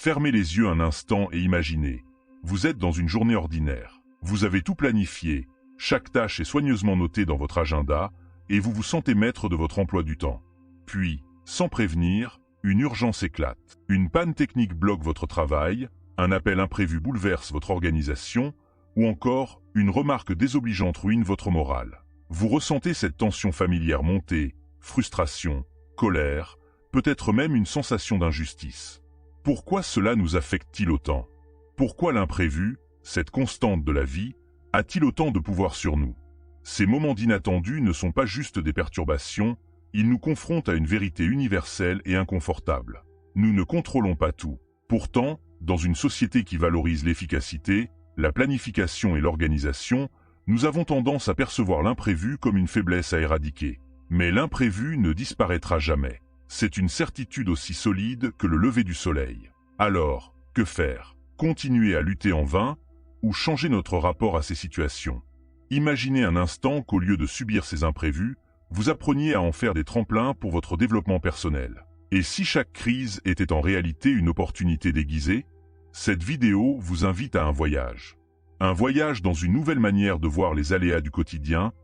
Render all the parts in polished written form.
Fermez les yeux un instant et imaginez. Vous êtes dans une journée ordinaire. Vous avez tout planifié, chaque tâche est soigneusement notée dans votre agenda et vous vous sentez maître de votre emploi du temps. Puis, sans prévenir, une urgence éclate. Une panne technique bloque votre travail, un appel imprévu bouleverse votre organisation ou encore une remarque désobligeante ruine votre morale. Vous ressentez cette tension familière monter, frustration, colère, peut-être même une sensation d'injustice. Pourquoi cela nous affecte-t-il autant? Pourquoi l'imprévu, cette constante de la vie, a-t-il autant de pouvoir sur nous? Ces moments d'inattendus ne sont pas juste des perturbations, ils nous confrontent à une vérité universelle et inconfortable. Nous ne contrôlons pas tout. Pourtant, dans une société qui valorise l'efficacité, la planification et l'organisation, nous avons tendance à percevoir l'imprévu comme une faiblesse à éradiquer. Mais l'imprévu ne disparaîtra jamais. C'est une certitude aussi solide que le lever du soleil. Alors, que faire? Continuer à lutter en vain ou changer notre rapport à ces situations? Imaginez un instant qu'au lieu de subir ces imprévus, vous appreniez à en faire des tremplins pour votre développement personnel. Et si chaque crise était en réalité une opportunité déguisée? Cette vidéo vous invite à un voyage. Un voyage dans une nouvelle manière de voir les aléas du quotidien,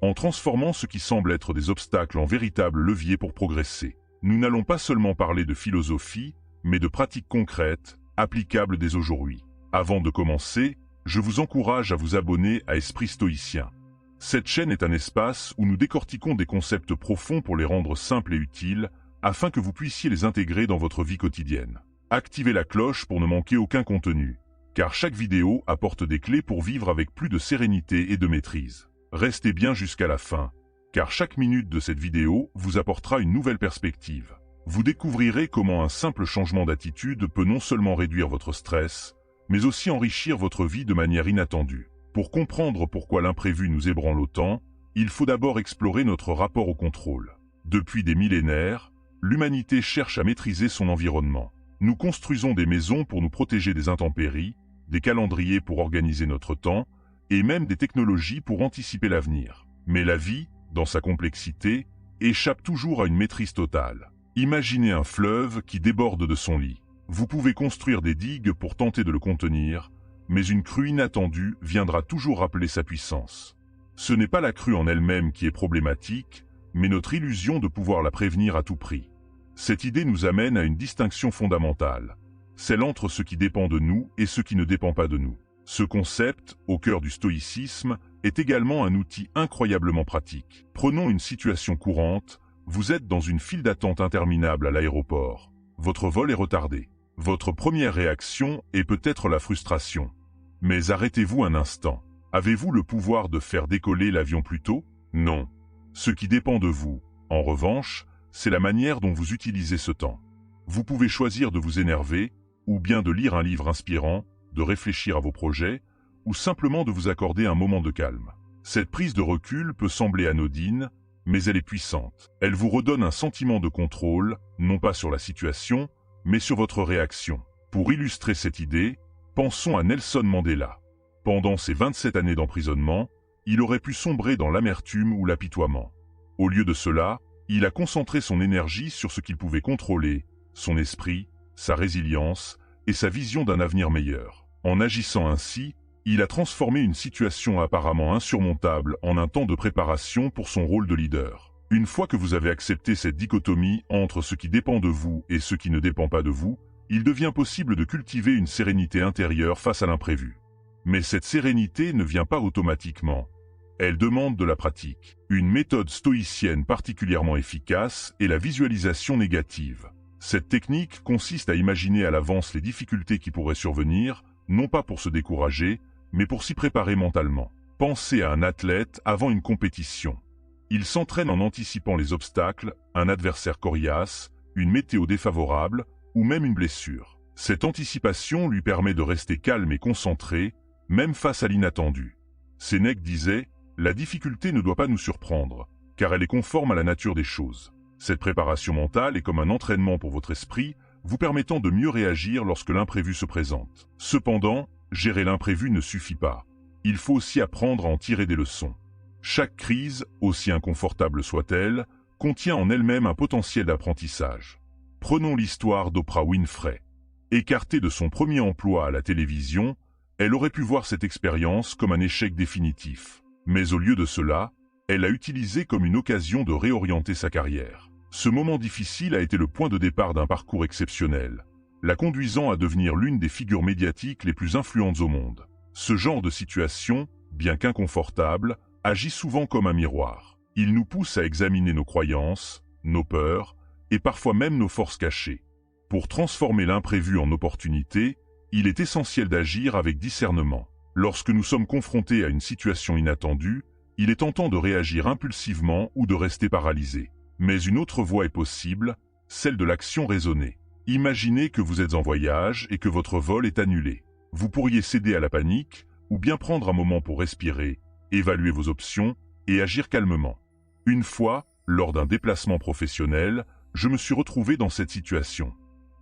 en transformant ce qui semble être des obstacles en véritables leviers pour progresser. Nous n'allons pas seulement parler de philosophie, mais de pratiques concrètes, applicables dès aujourd'hui. Avant de commencer, je vous encourage à vous abonner à Esprit Stoïcien. Cette chaîne est un espace où nous décortiquons des concepts profonds pour les rendre simples et utiles, afin que vous puissiez les intégrer dans votre vie quotidienne. Activez la cloche pour ne manquer aucun contenu, car chaque vidéo apporte des clés pour vivre avec plus de sérénité et de maîtrise. Restez bien jusqu'à la fin, car chaque minute de cette vidéo vous apportera une nouvelle perspective. Vous découvrirez comment un simple changement d'attitude peut non seulement réduire votre stress, mais aussi enrichir votre vie de manière inattendue. Pour comprendre pourquoi l'imprévu nous ébranle autant, il faut d'abord explorer notre rapport au contrôle. Depuis des millénaires, l'humanité cherche à maîtriser son environnement. Nous construisons des maisons pour nous protéger des intempéries, des calendriers pour organiser notre temps, et même des technologies pour anticiper l'avenir. Mais la vie, dans sa complexité, échappe toujours à une maîtrise totale. Imaginez un fleuve qui déborde de son lit. Vous pouvez construire des digues pour tenter de le contenir, mais une crue inattendue viendra toujours rappeler sa puissance. Ce n'est pas la crue en elle-même qui est problématique, mais notre illusion de pouvoir la prévenir à tout prix. Cette idée nous amène à une distinction fondamentale, celle entre ce qui dépend de nous et ce qui ne dépend pas de nous. Ce concept, au cœur du stoïcisme, est également un outil incroyablement pratique. Prenons une situation courante, vous êtes dans une file d'attente interminable à l'aéroport. Votre vol est retardé. Votre première réaction est peut-être la frustration. Mais arrêtez-vous un instant. Avez-vous le pouvoir de faire décoller l'avion plus tôt? Non. Ce qui dépend de vous, en revanche, c'est la manière dont vous utilisez ce temps. Vous pouvez choisir de vous énerver, ou bien de lire un livre inspirant, de réfléchir à vos projets, ou simplement de vous accorder un moment de calme. Cette prise de recul peut sembler anodine, mais elle est puissante. Elle vous redonne un sentiment de contrôle, non pas sur la situation, mais sur votre réaction. Pour illustrer cette idée, pensons à Nelson Mandela. Pendant ses 27 années d'emprisonnement, il aurait pu sombrer dans l'amertume ou l'apitoiement. Au lieu de cela, il a concentré son énergie sur ce qu'il pouvait contrôler, son esprit, sa résilience et sa vision d'un avenir meilleur. En agissant ainsi, il a transformé une situation apparemment insurmontable en un temps de préparation pour son rôle de leader. Une fois que vous avez accepté cette dichotomie entre ce qui dépend de vous et ce qui ne dépend pas de vous, il devient possible de cultiver une sérénité intérieure face à l'imprévu. Mais cette sérénité ne vient pas automatiquement. Elle demande de la pratique. Une méthode stoïcienne particulièrement efficace est la visualisation négative. Cette technique consiste à imaginer à l'avance les difficultés qui pourraient survenir, non pas pour se décourager, mais pour s'y préparer mentalement. Pensez à un athlète avant une compétition. Il s'entraîne en anticipant les obstacles, un adversaire coriace, une météo défavorable, ou même une blessure. Cette anticipation lui permet de rester calme et concentré, même face à l'inattendu. Sénèque disait « La difficulté ne doit pas nous surprendre, car elle est conforme à la nature des choses ». Cette préparation mentale est comme un entraînement pour votre esprit, vous permettant de mieux réagir lorsque l'imprévu se présente. Cependant, gérer l'imprévu ne suffit pas. Il faut aussi apprendre à en tirer des leçons. Chaque crise, aussi inconfortable soit-elle, contient en elle-même un potentiel d'apprentissage. Prenons l'histoire d'Oprah Winfrey. Écartée de son premier emploi à la télévision, elle aurait pu voir cette expérience comme un échec définitif. Mais au lieu de cela, elle l'a utilisé comme une occasion de réorienter sa carrière. Ce moment difficile a été le point de départ d'un parcours exceptionnel, la conduisant à devenir l'une des figures médiatiques les plus influentes au monde. Ce genre de situation, bien qu'inconfortable, agit souvent comme un miroir. Il nous pousse à examiner nos croyances, nos peurs, et parfois même nos forces cachées. Pour transformer l'imprévu en opportunité, il est essentiel d'agir avec discernement. Lorsque nous sommes confrontés à une situation inattendue, il est tentant de réagir impulsivement ou de rester paralysé. Mais une autre voie est possible, celle de l'action raisonnée. Imaginez que vous êtes en voyage et que votre vol est annulé. Vous pourriez céder à la panique ou bien prendre un moment pour respirer, évaluer vos options et agir calmement. Une fois, lors d'un déplacement professionnel, je me suis retrouvé dans cette situation.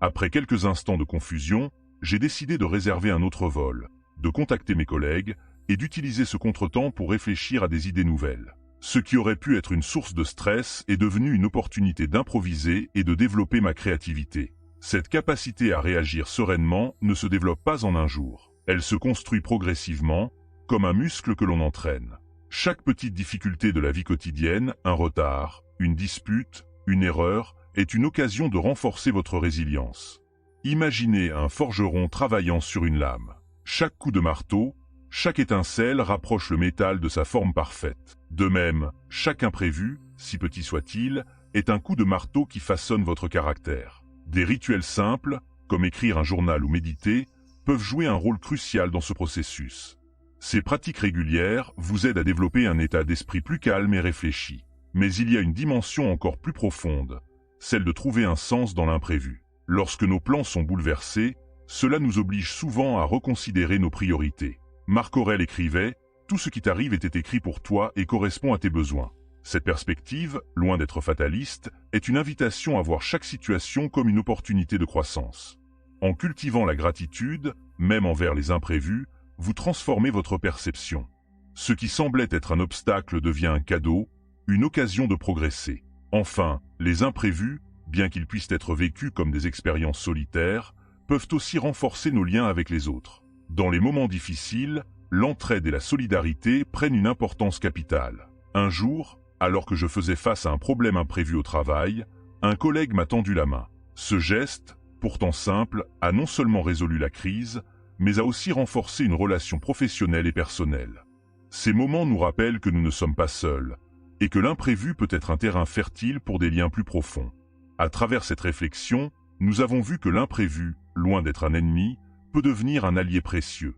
Après quelques instants de confusion, j'ai décidé de réserver un autre vol, de contacter mes collègues et d'utiliser ce contretemps pour réfléchir à des idées nouvelles. Ce qui aurait pu être une source de stress est devenu une opportunité d'improviser et de développer ma créativité. Cette capacité à réagir sereinement ne se développe pas en un jour. Elle se construit progressivement, comme un muscle que l'on entraîne. Chaque petite difficulté de la vie quotidienne, un retard, une dispute, une erreur, est une occasion de renforcer votre résilience. Imaginez un forgeron travaillant sur une lame. Chaque coup de marteau, chaque étincelle rapproche le métal de sa forme parfaite. De même, chaque imprévu, si petit soit-il, est un coup de marteau qui façonne votre caractère. Des rituels simples, comme écrire un journal ou méditer, peuvent jouer un rôle crucial dans ce processus. Ces pratiques régulières vous aident à développer un état d'esprit plus calme et réfléchi. Mais il y a une dimension encore plus profonde, celle de trouver un sens dans l'imprévu. Lorsque nos plans sont bouleversés, cela nous oblige souvent à reconsidérer nos priorités. Marc Aurèle écrivait « Tout ce qui t'arrive était écrit pour toi et correspond à tes besoins ». Cette perspective, loin d'être fataliste, est une invitation à voir chaque situation comme une opportunité de croissance. En cultivant la gratitude, même envers les imprévus, vous transformez votre perception. Ce qui semblait être un obstacle devient un cadeau, une occasion de progresser. Enfin, les imprévus, bien qu'ils puissent être vécus comme des expériences solitaires, peuvent aussi renforcer nos liens avec les autres. Dans les moments difficiles, l'entraide et la solidarité prennent une importance capitale. Un jour, alors que je faisais face à un problème imprévu au travail, un collègue m'a tendu la main. Ce geste, pourtant simple, a non seulement résolu la crise, mais a aussi renforcé une relation professionnelle et personnelle. Ces moments nous rappellent que nous ne sommes pas seuls, et que l'imprévu peut être un terrain fertile pour des liens plus profonds. À travers cette réflexion, nous avons vu que l'imprévu, loin d'être un ennemi, peut devenir un allié précieux.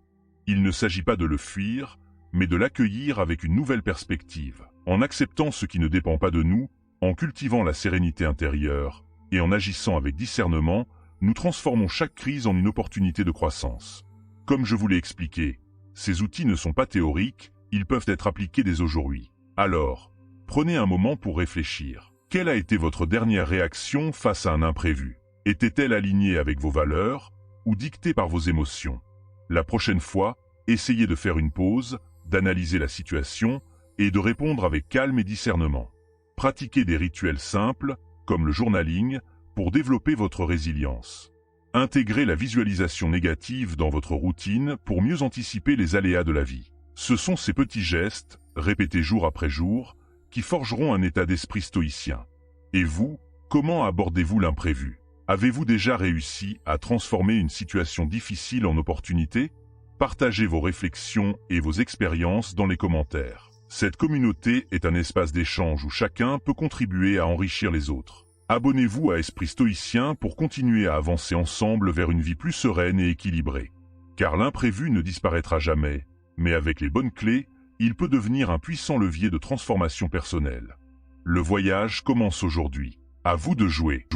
Il ne s'agit pas de le fuir, mais de l'accueillir avec une nouvelle perspective. En acceptant ce qui ne dépend pas de nous, en cultivant la sérénité intérieure et en agissant avec discernement, nous transformons chaque crise en une opportunité de croissance. Comme je vous l'ai expliqué, ces outils ne sont pas théoriques, ils peuvent être appliqués dès aujourd'hui. Alors, prenez un moment pour réfléchir. Quelle a été votre dernière réaction face à un imprévu? Était-elle alignée avec vos valeurs ou dictée par vos émotions? La prochaine fois, essayez de faire une pause, d'analyser la situation et de répondre avec calme et discernement. Pratiquez des rituels simples, comme le journaling, pour développer votre résilience. Intégrez la visualisation négative dans votre routine pour mieux anticiper les aléas de la vie. Ce sont ces petits gestes, répétés jour après jour, qui forgeront un état d'esprit stoïcien. Et vous, comment abordez-vous l'imprévu? Avez-vous déjà réussi à transformer une situation difficile en opportunité? Partagez vos réflexions et vos expériences dans les commentaires. Cette communauté est un espace d'échange où chacun peut contribuer à enrichir les autres. Abonnez-vous à Esprit Stoïcien pour continuer à avancer ensemble vers une vie plus sereine et équilibrée. Car l'imprévu ne disparaîtra jamais, mais avec les bonnes clés, il peut devenir un puissant levier de transformation personnelle. Le voyage commence aujourd'hui. À vous de jouer.